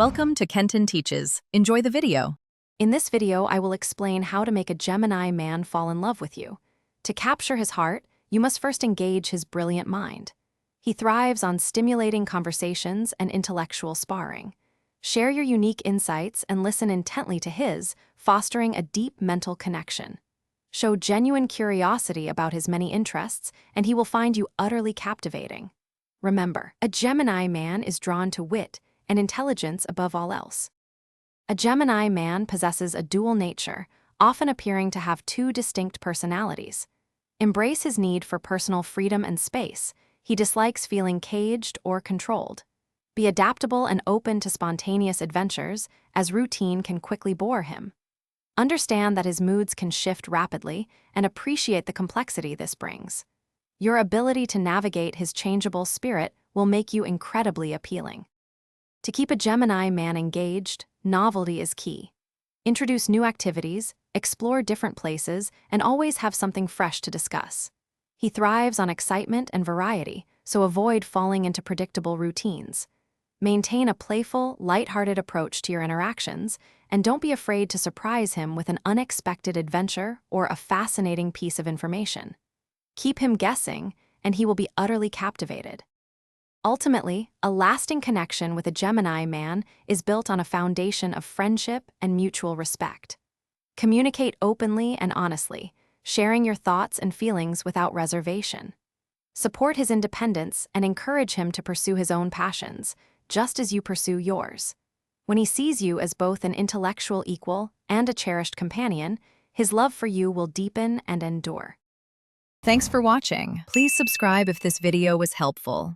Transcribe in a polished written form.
Welcome to Kenton Teaches. Enjoy the video. In this video, I will explain how to make a Gemini man fall in love with you. To capture his heart, you must first engage his brilliant mind. He thrives on stimulating conversations and intellectual sparring. Share your unique insights and listen intently to his, fostering a deep mental connection. Show genuine curiosity about his many interests, and he will find you utterly captivating. Remember, a Gemini man is drawn to wit and intelligence above all else. A Gemini man possesses a dual nature, often appearing to have two distinct personalities. Embrace his need for personal freedom and space. He dislikes feeling caged or controlled. Be adaptable and open to spontaneous adventures, as routine can quickly bore him. Understand that his moods can shift rapidly and appreciate the complexity this brings. Your ability to navigate his changeable spirit will make you incredibly appealing. To keep a Gemini man engaged, novelty is key. Introduce new activities, explore different places, and always have something fresh to discuss. He thrives on excitement and variety, so avoid falling into predictable routines. Maintain a playful, lighthearted approach to your interactions, and don't be afraid to surprise him with an unexpected adventure or a fascinating piece of information. Keep him guessing, and he will be utterly captivated. Ultimately, a lasting connection with a Gemini man is built on a foundation of friendship and mutual respect. Communicate openly and honestly, sharing your thoughts and feelings without reservation. Support his independence and encourage him to pursue his own passions, just as you pursue yours. When he sees you as both an intellectual equal and a cherished companion, his love for you will deepen and endure. Thanks for watching. Please subscribe if this video was helpful.